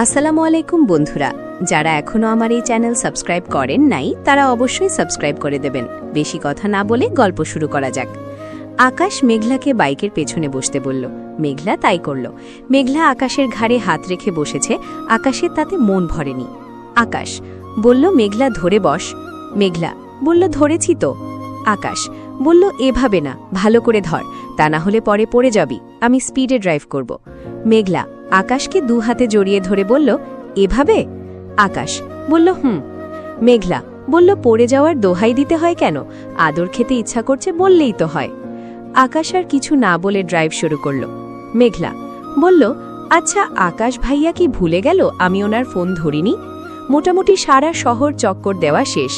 আসসালামু আলাইকুম বন্ধুরা, যারা এখনো আমার এই চ্যানেল সাবস্ক্রাইব করেন নাই তারা অবশ্যই সাবস্ক্রাইব করে দেবেন। বেশি কথা না বলে গল্প শুরু করা যাক। আকাশ মেঘলাকে বাইকের পেছনে বসতে বলল। মেঘলা তাই করল। মেঘলা আকাশের ঘাড়ে হাত রেখে বসেছে। আকাশের তাতে মন ভরেনি। আকাশ বলল, মেঘলা ধরে বস। মেঘলা বলল, ধরেছি তো। আকাশ বলল, এভাবে না, ভালো করে ধর, তা না হলে পরে পড়ে যাবি। আমি স্পিডে ড্রাইভ করব। মেঘলা আকাশকে দু হাতে জড়িয়ে ধরে বলল, এভাবে? আকাশ বলল, হুম। মেঘলা বলল, পড়ে যাওয়ার দোহাই দিতে হয় কেন? আদর খেতে ইচ্ছা করছে বললেই তো হয়। আকাশ আর কিছু না বলে ড্রাইভ শুরু করল। মেঘলা বলল, আচ্ছা, আকাশ ভাইয়া কি ভুলে গেল আমি ওনার ফোন ধরিনি? মোটামুটি সারা শহর চক্কর দেওয়া শেষ।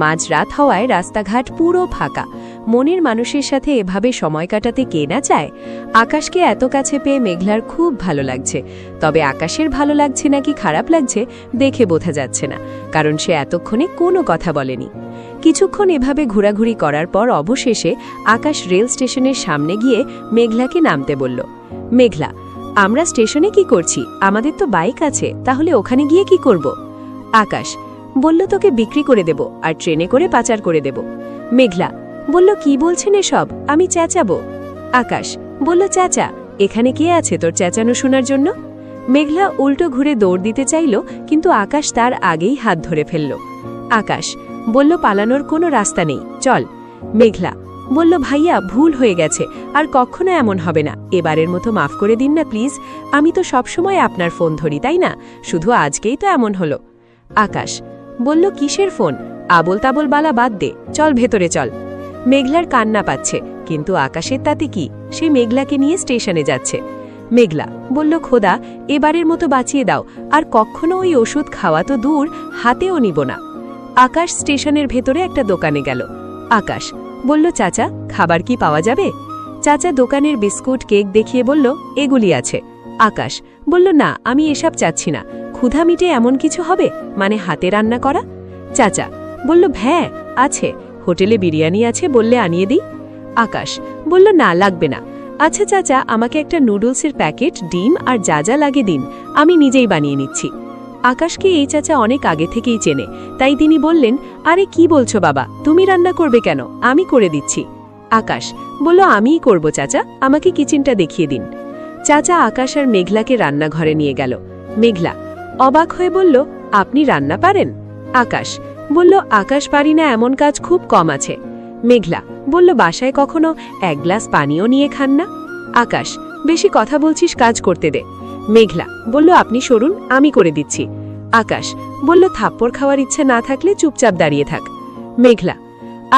মাঝরাত হওয়ায় রাস্তাঘাট পুরো ফাঁকা। মনের মানুষের সাথে এভাবে সময় কাটাতে কে না চায়? আকাশকে এত কাছে পেয়ে মেঘলার খুব ভালো লাগছে। তবে আকাশের ভালো লাগছে নাকি খারাপ লাগছে দেখে বোঝা যাচ্ছে না, কারণ সে এতক্ষণে কোনো কথা বলেনি। কিছুক্ষণ এভাবে ঘোরাঘুরি করার পর অবশেষে আকাশ রেল স্টেশনের সামনে গিয়ে মেঘলাকে নামতে বলল। মেঘলা, আমরা স্টেশনে কি করছি? আমাদের তো বাইক আছে, তাহলে ওখানে গিয়ে কি করব? আকাশ বলল, তোকে বিক্রি করে দেব আর ট্রেনে করে পাচার করে দেব। মেঘলা বলল, কি বলছেন এসব? আমি চেঁচাবো। আকাশ বলল, চাচা, এখানে কে আছে তোর চেঁচানো শোনার জন্য? মেঘলা উল্টো ঘুরে দৌড় দিতে চাইল, কিন্তু আকাশ তার আগেই হাত ধরে ফেলল। আকাশ বলল, পালানোর কোনো রাস্তা নেই, চল। মেঘলা বলল, ভাইয়া, ভুল হয়ে গেছে, আর কখনো এমন হবে না। এবারের মতো মাফ করে দিন না প্লিজ। আমি তো সবসময় আপনার ফোন ধরি, তাই না? শুধু আজকেই তো এমন হলো। আকাশ বলল, কিসের ফোন? আবল তাবল বালা বাদ দে, চল ভেতরে চল। মেঘলার কান্না পাচ্ছে, কিন্তু আকাশের তাতে কি? সে মেঘলাকে নিয়ে স্টেশনে যাচ্ছে। মেঘলা বলল, খোদা, এবারের মতো বাঁচিয়ে দাও, আর কখনো ওই ওষুধ খাওয়া তো দূর, হাতেও নিব না। আকাশ স্টেশনের ভেতরে একটা দোকানে গেল। আকাশ বলল, চাচা, খাবার কি পাওয়া যাবে? চাচা দোকানের বিস্কুট কেক দেখিয়ে বলল, এগুলি আছে। আকাশ বলল, না, আমি এসব চাচ্ছি না। ক্ষুধা মিটে এমন কিছু হবে, মানে হাতে রান্না করা? চাচা বলল, হ্যাঁ আছে, হোটেলে বিরিয়ানি আছে, বললে আনিয়ে দিই। আকাশ বলল, না, লাগবে না। আচ্ছা চাচা, আমাকে একটা নুডলসের প্যাকেট, ডিম আর যা যা লাগে দিন, আমি নিজেই বানিয়ে নিচ্ছি। আকাশকে এই চাচা অনেক আগে থেকেই চেনে, তাই তিনি বললেন, আরে কি বলছো বাবা, তুমি রান্না করবে কেন? আমি করে দিচ্ছি। আকাশ বলল, আমিই করব চাচা, আমাকে কিচেনটা দেখিয়ে দিন। চাচা আকাশ আর মেঘলাকে রান্নাঘরে নিয়ে গেল। মেঘলা অবাক হয়ে বলল, আপনি রান্না পারেন? আকাশ বলল, আকাশ পারি না এমন কাজ খুব কম আছে। মেঘলা বলল, বাসায় কখনো এক গ্লাস পানিও নিয়ে খান না? আকাশ বেশি কথা বলছিস, কাজ করতে দে। মেঘলা বলল, আপনি সরুন, আমি করে দিচ্ছি। আকাশ বলল, থাপ্পড় খাওয়ার ইচ্ছে না থাকলে চুপচাপ দাঁড়িয়ে থাক। মেঘলা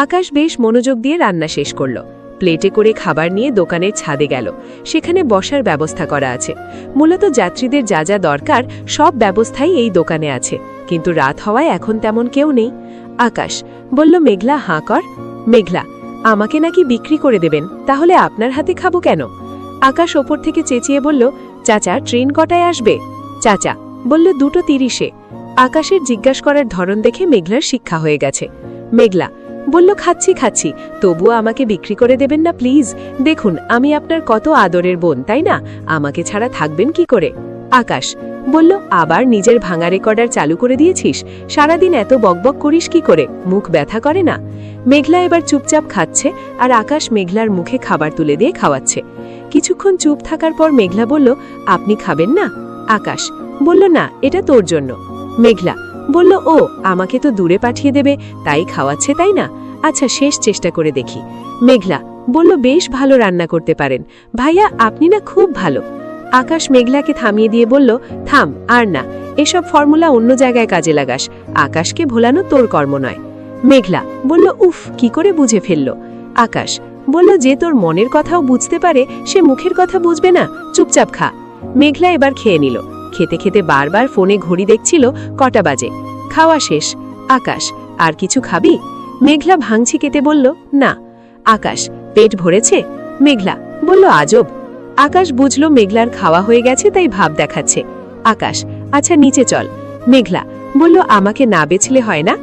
আকাশ বেশ মনোযোগ দিয়ে রান্না শেষ করল। প্লেটে করে খাবার নিয়ে দোকানের ছাদে গেল। সেখানে বসার ব্যবস্থা করা আছে। মূলত যাত্রীদের যা যা দরকার সব ব্যবস্থাই এই দোকানে আছে, কিন্তু রাত হওয়ায় এখন তেমন কেউ নেই। আকাশ বলল, মেঘলা, হাঁ কর। মেঘলা আমাকে নাকি বিক্রি করে দেবেন, তাহলে আপনার হাতে খাবো কেন? আকাশ ওপর থেকে চেঁচিয়ে বলল, চাচা, ট্রেন কটায় আসবে? চাচা বলল, 2:30-এ। আকাশের জিজ্ঞাসা করার ধরন দেখে মেঘলার শিক্ষা হয়ে গেছে। মেঘলা বলল, খাচ্ছি খাচ্ছি, তবুও আমাকে বিক্রি করে দেবেন না প্লিজ। দেখুন আমি আপনার কত আদরের বোন, তাই না? আমাকে ছাড়া থাকবেন কি করে? আকাশ বলল, আবার নিজের ভাঙা রেকর্ডার চালু করে দিয়েছিস? সারাদিন এত বকবক করিস কি করে? মুখ ব্যথা করে না? মেঘলা এবার চুপচাপ খাচ্ছে, আর আকাশ মেঘলার মুখে খাবার তুলে দিয়ে খাওয়াচ্ছে। কিছুক্ষণ চুপ থাকার পর মেঘলা বলল, আপনি খাবেন না? আকাশ বলল, না, এটা তোর জন্য। মেঘলা বলল, ও, আমাকে তো দূরে পাঠিয়ে দেবে, তাই খাওয়াচ্ছে, তাই না? আচ্ছা, শেষ চেষ্টা করে দেখি। মেঘলা বলল, বেশ ভালো রান্না করতে পারেন ভাইয়া, আপনি না খুব ভালো। আকাশ মেঘলাকে থামিয়ে দিয়ে বলল, থাম, আর না, এসব ফর্মুলা অন্য জায়গায় কাজে লাগাস, আকাশকে ভোলানো তোর কর্ম নয়। মেঘলা বলল, উফ, কি করে বুঝে ফেলল? আকাশ বলল, যে তোর মনের কথাও বুঝতে পারে সে মুখের কথা বুঝবে না? চুপচাপ খা। মেঘলা এবার খেয়ে নিল। খেতে খেতে বারবার ফোনে ঘড়ি দেখছিল কটা বাজে। খাওয়া শেষ। আকাশ, আর কিছু খাবি? মেঘলা ভাঙছি কেটে বলল, না। আকাশ, পেট ভরেছে? মেঘলা বলল, আজব। আকাশ বুঝল মেঘলার খাওয়া হয়ে গেছে, তাই ভাব দেখাচ্ছে। আকাশ, আচ্ছা নিচে চল। মেঘলা বলল, আমাকে না বেছলে হয় না?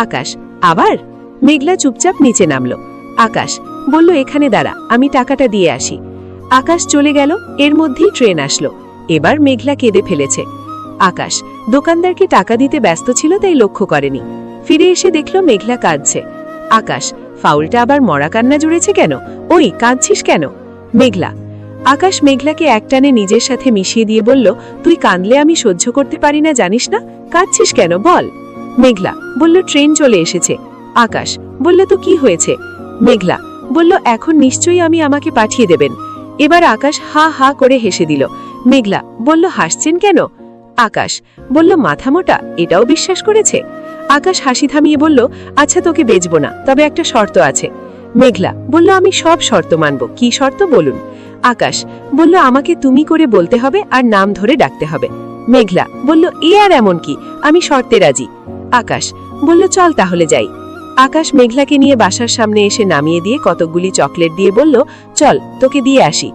আকাশ, আবার? মেঘলা চুপচাপ নিচে নামল। আকাশ বলল, এখানে দাঁড়া, আমি টাকাটা দিয়ে আসি। আকাশ চলে গেল। এর মধ্যেই ট্রেন আসলো। এবার মেঘলা কেঁদে ফেলেছে। আকাশ দোকানদারকে টাকা দিতে ব্যস্ত ছিল, তাই লক্ষ্য করেনি। ফিরে এসে দেখল মেঘলা কাঁদছে। আকাশ, ফাউলটা আবার মরা কান্না জুড়েছে কেন? ওই কাঁদছিস কেন? মেঘলা। আকাশ মেঘলাকে একটানে নিজের সাথে মিশিয়ে দিয়ে বলল, তুই কাঁদলে আমি সহ্য করতে পারি না, জানিস না? কাঁদছিস কেন বল? মেঘলা বলল, ট্রেন চলে এসেছে। আকাশ বলল, তো কি হয়েছে? মেঘলা বলল, এখন নিশ্চয়ই আমাকে পাঠিয়ে দেবেন। এবার আকাশ হা হা করে হেসে দিল। মেঘলা বলল, হাসছেন কেন? আকাশ বলল, মাথা মোটা, এটাও বিশ্বাস করেছে? আকাশ হাসি থামিয়ে বলল, আচ্ছা তোকে বেচবো না, তবে একটা শর্ত আছে। মেঘলা বলল, আমি সব শর্ত মানব। কি শর্ত বলুন? আকাশ বলল, আমাকে তুমি করে বলতে হবে আর নাম ধরে ডাকতে হবে। মেঘলা বলল, এ আর এমন কি, আমি শর্তে রাজি। আকাশ বলল, চল তাহলে যাই। আকাশ মেঘলাকে নিয়ে বাসার সামনে এসে নামিয়ে দিয়ে কতকগুলি চকলেট দিয়ে বলল, চল তোকে দিয়ে আসি।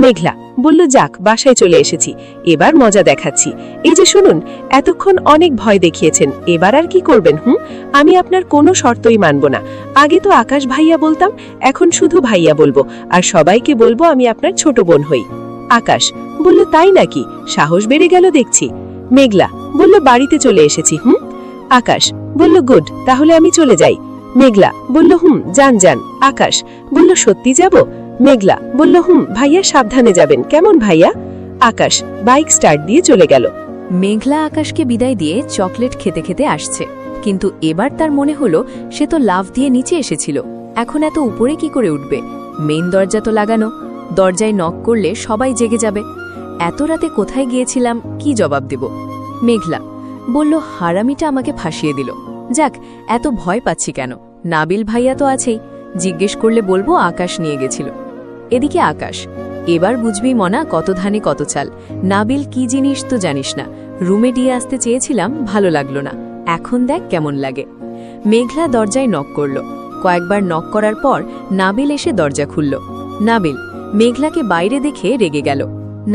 মেঘলা বলল, যাক, বাসায় চলে এসেছি, এবার মজা দেখাচ্ছি। এই যে শুনুন, এতক্ষণ অনেক ভয় দেখিয়েছেন, এবার আর কি করবেন? আমি আপনার কোনো শর্তই মানব না। আগে তো আকাশ ভাইয়া বলতাম, এখন শুধু ভাইয়া বলবো, আর সবাইকে বলবো আমি আপনার ছোট বোন হই। আকাশ বলল, তাই নাকি? সাহস বেড়ে গেল দেখছি। মেঘলা বলল, বাড়িতে চলে এসেছি। আকাশ বলল, গুড, তাহলে আমি চলে যাই। মেঘলা বলল, যান যান। আকাশ বলল, সত্যি যাব? মেঘলা বলল, ভাইয়া সাবধানে যাবেন, কেমন ভাইয়া? আকাশ বাইক স্টার্ট দিয়ে চলে গেল। মেঘলা আকাশকে বিদায় দিয়ে চকলেট খেতে খেতে আসছে, কিন্তু এবার তার মনে হলো সে তো লাফ দিয়ে নিচে এসেছিল, এখন এত উপরে কি করে উঠবে? মেইন দরজা তো লাগানো, দরজায় নক করলে সবাই জেগে যাবে। এত রাতে কোথায় গিয়েছিলাম, কি জবাব দেব? মেঘলা বলল, হারামিটা আমাকে ফাঁসিয়ে দিল। যাক, এত ভয় পাচ্ছি কেন? নাবিল ভাইয়া তো আছেই, জিজ্ঞেস করলে বলবো আকাশ নিয়ে গেছিল। এদিকে আকাশ, এবার বুঝবি মনা, কত ধানে কত চাল। নাবিল কি জিনিস তো জানিস না, রুমে দিয়ে আসতে চেয়েছিলাম, ভালো লাগলো না, এখন দেখ কেমন লাগে। মেঘলা দরজায় নক করল। কয়েকবার নক করার পর নাবিল এসে দরজা খুলল। নাবিল মেঘলাকে বাইরে দেখে রেগে গেল।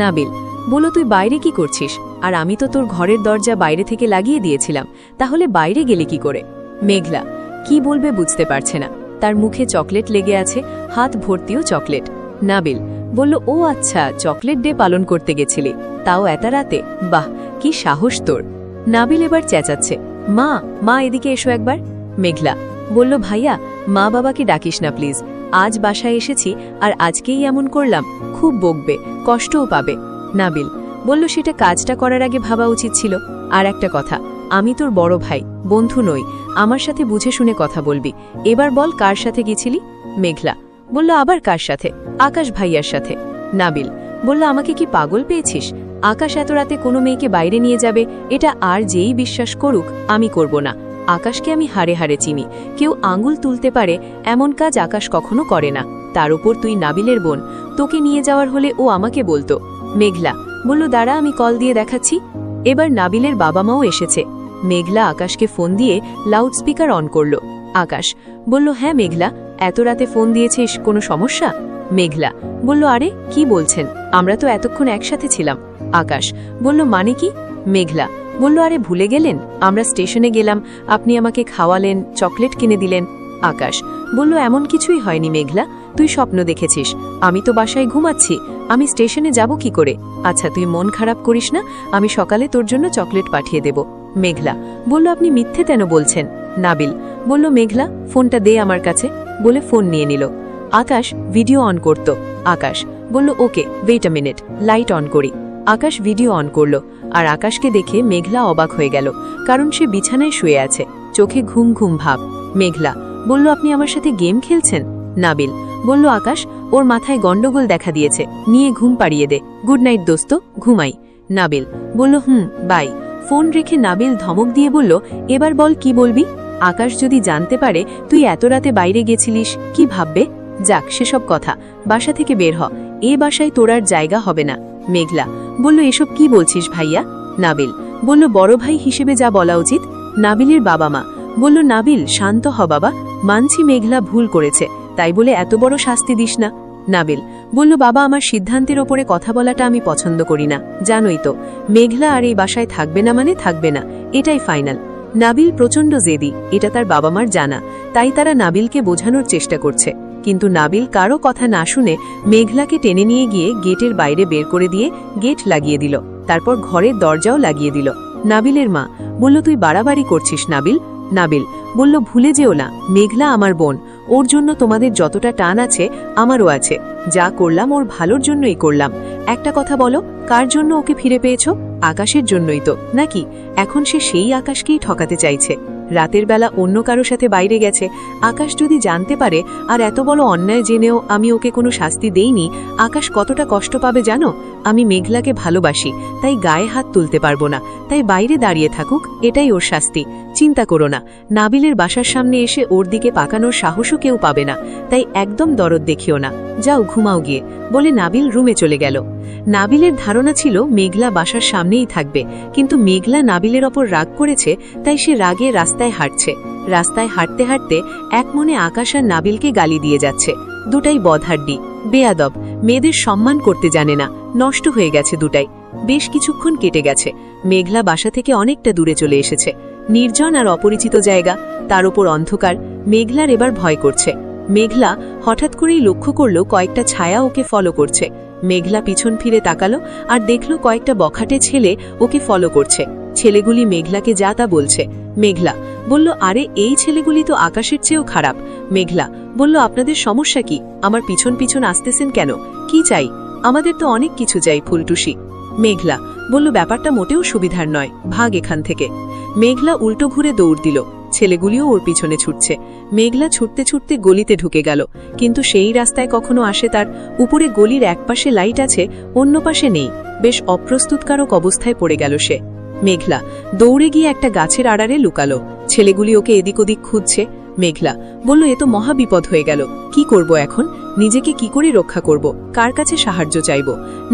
নাবিল বলল, তুই বাইরে কি করছিস? আর আমি তো তোর ঘরের দরজা বাইরে থেকে লাগিয়ে দিয়েছিলাম, তাহলে বাইরে গেলে কি করে? মেঘলা কি বলবে বুঝতে পারছে না, তার মুখে চকলেট লেগে আছে, হাত ভর্তিও চকলেট। নাবিল বলল, ও আচ্ছা, চকলেট ডে পালন করতে গেছিলি, তাও এত রাতে, বাহ, কি সাহস তোর। নাবিল এবার চেঁচাচ্ছে, মা মা এদিকে এসো একবার। মেঘলা বলল, ভাইয়া মা বাবাকে ডাকিস না প্লিজ, আজ বাসায় এসেছি আর আজকেই এমন করলাম, খুব বকবে, কষ্টও পাবে। নাবিল বলল, সেটা কাজটা করার আগে ভাবা উচিত ছিল। আর একটা কথা, আমি তোর বড় ভাই, বন্ধু নই, আমার সাথে বুঝে শুনে কথা বলবি। এবার বল, কার সাথে গেছিলি? মেঘলা বলল, আবার কার সাথে? আকাশ ভাইয়ার সাথে। নাবিল বলল, আমাকে কি পাগল পেয়েছিস? আকাশ এত রাতে কোনো মেয়েকে বাইরে নিয়ে যাবে, এটা আর যেই বিশ্বাস করুক, আমি করব না। আকাশকে আমি হাড়ে হাড়ে চিনি, কেউ আঙুল তুলতে পারে এমন কাজ আকাশ কখনো করে না। তার উপর তুই নাবিলের বোন, তোকে নিয়ে যাওয়ার হলে ও আমাকে বলতো। মেঘলা বলল, দাঁড়া, আমি কল দিয়ে দেখাচ্ছি। এবার নাবিলের বাবা মাও এসেছে। মেঘলা আকাশকে ফোন দিয়ে লাউডস্পিকার অন করল। আকাশ বলল, হ্যাঁ মেঘলা, এত রাতে ফোন দিয়েছিস, কোনো সমস্যা? মেঘলা বলল, আরে কি বলছেন, আমরা তো এতক্ষণ একসাথে ছিলাম। আকাশ বলল, মানে কি? মেঘলা বলল, আরে ভুলে গেলেন, আমরা স্টেশনে গেলাম, আপনি আমাকে খাওয়ালেন, চকলেট কিনে দিলেন। আকাশ বলল, এমন কিছুই হয়নি মেঘলা, তুই স্বপ্ন দেখেছিস, আমি তো বাসায় ঘুমাচ্ছি, আমি স্টেশনে যাব কি করে? আচ্ছা তুই মন খারাপ করিস না, আমি সকালে তোর জন্য চকলেট পাঠিয়ে দেব। মেঘলা বলল, আপনি মিথ্যে কেন বলছেন? নাবিল বলল, মেঘলা ফোনটা দে আমার কাছে, বলে ফোন নিয়ে নিল। আকাশ ভিডিও অন করত। আকাশ বলল, okay wait a minute, light on করি। আকাশ ভিডিও অন করল, আর আকাশকে দেখে মেঘলা অবাক হয়ে গেল, কারণ সে বিছানায় শুয়ে আছে, চোখে ঘুম ঘুম ভাব। মেঘলা বলল, আপনি আমার সাথে গেম খেলছেন? নাবিল বলল, আকাশ ওর মাথায় গন্ডগোল দেখা দিয়েছে, নিয়ে ঘুম পাড়িয়ে দে, গুড নাইট দোস্ত, ঘুমাই। নাবিল বলল, বাই। ফোন রেখে নাবিল ধমক দিয়ে বলল, এবার বল কি বলবি? আকাশ যদি জানতে পারে তুই এত রাতে বাইরে গেছিলিস, কি ভাববে? যাক সেসব কথা, বাসা থেকে বের হ, এ বাসায় তোর আর জায়গা হবে না। মেঘলা বলল, এসব কি বলছিস ভাইয়া? নাবিল বলল, বড় ভাই হিসেবে যা বলা উচিত। নাবিলের বাবা মা বলল, নাবিল শান্ত হ বাবা, মানছি মেঘলা ভুল করেছে, তাই বলে এত বড় শাস্তি দিস না। নাবিল বলল, বাবা আমার সিদ্ধান্তের ওপরে কথা বলাটা আমি পছন্দ করি না, জানোই তো, মেঘলা আর এই বাসায় থাকবে না মানে থাকবে না, এটাই ফাইনাল। নাবিল প্রচণ্ড জেদি, এটা তার বাবা মার জানা, তাই তারা নাবিলকে বোঝানোর চেষ্টা করছে, কিন্তু নাবিল কারো কথা না শুনে মেঘলাকে টেনে নিয়ে গিয়ে গেটের বাইরে বের করে দিয়ে গেট লাগিয়ে দিল। তারপর ঘরের দরজাও লাগিয়ে দিল। নাবিলের মা বলল, তুই বাড়াবাড়ি করছিস নাবিল। নাবিল বলল, ভুলে যেও না, মেঘলা আমার বোন, ওর জন্য তোমাদের যতটা টান আছে আমারও আছে। যা করলাম ওর ভালোর জন্যই করলাম। একটা কথা বলো, কার জন্য ওকে ফিরে পেয়েছ? আকাশের জন্যই তো, নাকি এখন সে সেই আকাশকেই ঠকাতে চাইছে? রাতের বেলা অন্য কারো সাথে বাইরে গেছে, আকাশ যদি জানতে পারে আর এত বড় অন্যায় জেনেও আমি ওকে কোনো শাস্তি দেইনি, আকাশ কতটা কষ্ট পাবে জানো? আমি মেঘলাকে ভালোবাসি, তাই গায়ে হাত তুলতে পারবো না, তাই বাইরে দাঁড়িয়ে থাকুক, এটাই ওর শাস্তি। চিন্তা করো না, নাবিলের বাসার সামনে এসে ওর দিকে পাকানোর সাহসও কেউ পাবে না, তাই একদম দরদ দেখিও না, যাও ঘুমাও গিয়ে, বলে নাবিল রুমে চলে গেল। নাবিলের ধারণা ছিল মেঘলা বাসার সামনেই থাকবে, কিন্তু মেঘলা নাবিলের ওপর রাগ করেছে, তাই সে রাগে রাস্তায় হাঁটছে। রাস্তায় হাঁটতে হাঁটতে এক মনে আকাশ আর নাবিলকে গালি দিয়ে যাচ্ছে। দুটাই বদহাড্ডি, বেয়াদব, মেয়েদের সম্মান করতে জানে না, নষ্ট হয়ে গেছে দুটাই। বেশ কিছুক্ষণ কেটে গেছে, মেঘলা বাসা থেকে অনেকটা দূরে চলে এসেছে। নির্জন আর অপরিচিত জায়গা, তার ওপর অন্ধকার। মেঘলার এবার ভয় করছে। মেঘলা হঠাৎ করেই লক্ষ্য করল কয়েকটা ছায়া ওকে ফলো করছে। মেঘলা পিছন ফিরে তাকালো আর দেখল কয়েকটা বখাটে ছেলে ওকে ফলো করছে। ছেলেগুলি মেঘলাকে যা তা বলছে। মেঘলা বলল, আরে এই ছেলেগুলি তো আকাশের চেয়েও খারাপ। মেঘলা বলল, আপনাদের সমস্যা কি? আমার পিছন পিছন আসতেছেন কেন? কি চাই? আমাদের তো অনেক কিছু চাই ফুলটুসি। মেঘলা বলল, ব্যাপারটা মোটেও সুবিধার নয়, ভাগ এখান থেকে। মেঘলা উল্টো ঘুরে দৌড় দিল। ছেলেগুলিও ওর পিছনে ছুটছে। মেঘলা ছুটতে ছুটতে গলিতে ঢুকে গেল, কিন্তু সেই রাস্তায় কখনো আসে তার। উপরে গলির একপাশে লাইট আছে, অন্য পাশে নেই। বেশ অপ্রস্তুতকারক অবস্থায় পড়ে গেল সে। মেঘলা দৌড়ে গিয়ে একটা গাছের আড়ারে লুকালো। ছেলেগুলি ওকে এদিক ওদিক খুঁজছে। মেঘলা বলল, এ তো মহা বিপদ হয়ে গেল, কি করব এখন? নিজেকে কি করে রক্ষা করব? কার কাছে সাহায্য চাইব?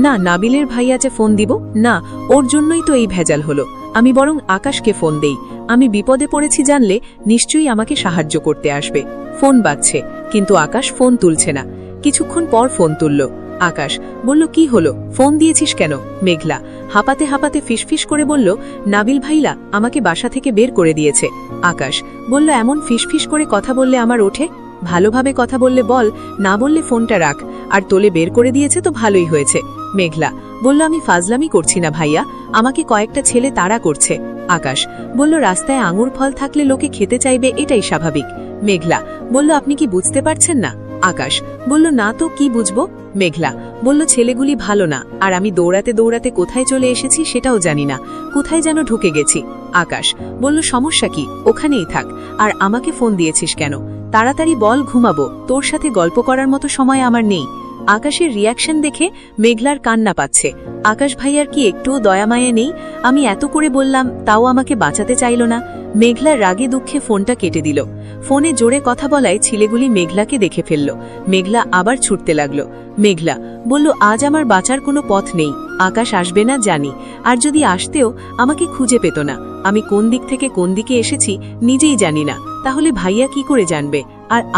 না নাবিলের ভাই আছে, ফোন দিব না, ওর জন্যই তো এই ভেজাল হলো। আমি বরং আকাশকে ফোন দেই, আমি বিপদে পড়েছি জানলে নিশ্চয়ই আমাকে সাহায্য করতে আসবে। ফোন বাজছে, কিন্তু আকাশ ফোন তুলছে না। কিছুক্ষণ পর ফোন তুলল। আকাশ বলল, কি হলো, ফোন দিয়েছিস কেন? মেঘলা হাঁপাতে হাঁপাতে ফিসফিস করে বলল, নাবিল ভাইলা আমাকে বাসা থেকে বের করে দিয়েছে। আকাশ বলল, এমন ফিসফিস করে কথা বললে আমার ওঠে? ভালোভাবে কথা বললে বল, না বললে ফোনটা রাখ। আর তোলে বের করে দিয়েছে তো ভালোই হয়েছে। মেঘলা বলল, আমি ফাজলামি করছি না ভাইয়া, আমাকে কয়েকটা ছেলে তাড়া করছে। আকাশ বলল, রাস্তায় আঙুর ফল থাকলে লোকে খেতে চাইবে, এটাই স্বাভাবিক। মেঘলা বলল, আপনি কি বুঝতে পারছেন না? আকাশ বলল, না তো কি বুঝবো? মেঘলা বলল, ছেলেগুলি ভালো না, আর আমি দৌড়াতে দৌড়াতে কোথায় চলে এসেছি সেটাও জানি না, কোথায় যেন ঢুকে গেছি। আকাশ বলল, সমস্যা কি, ওখানেই থাক। আর আমাকে ফোন দিয়েছিস কেন? তাড়াতাড়ি বল, ঘুমাবো, তোর সাথে গল্প করার মতো সময় আমার নেই। আকাশের রিয়াকশন দেখে মেঘলার কান্না পাচ্ছে। আকাশ ভাইয়ার কি একটুও দয়ামায়া নেই? আমি এত করে বললাম, তাও আমাকে বাঁচাতে চাইল না। মেঘলার রাগে দুঃখে ফোনটা কেটে দিল। ফোনে জোরে কথা বলায় ছেলেগুলি মেঘলাকে দেখে ফেলল। মেঘলা আবার ছুটতে লাগলো। মেঘলা বলল, আজ আমার বাঁচার কোনো পথ নেই। আকাশ আসবে না জানি, আর যদি আসতেও আমাকে খুঁজে পেত না। আমি কোন দিক থেকে কোন দিকে এসেছি নিজেই জানি না, তাহলে ভাইয়া কি করে জানবে?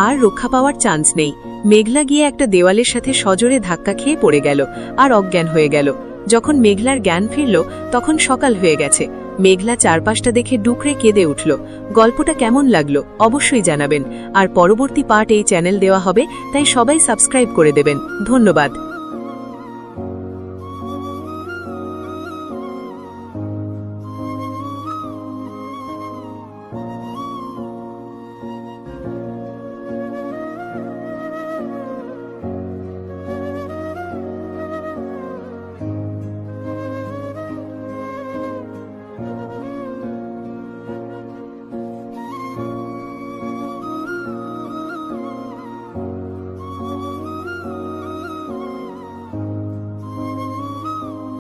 আর রক্ষা পাওয়ার চান্স নেই। মেঘলা গিয়ে একটা দেওয়ালের সাথে সজোরে ধাক্কা খেয়ে পড়ে গেল আর অজ্ঞান হয়ে গেল। যখন মেঘলার জ্ঞান ফিরল তখন সকাল হয়ে গেছে। মেঘলা চারপাশটা দেখে ডুকরে কেঁদে উঠল। গল্পটা কেমন লাগলো অবশ্যই জানাবেন, আর পরবর্তী পার্ট এই চ্যানেল দেওয়া হবে, তাই সবাই সাবস্ক্রাইব করে দেবেন। ধন্যবাদ।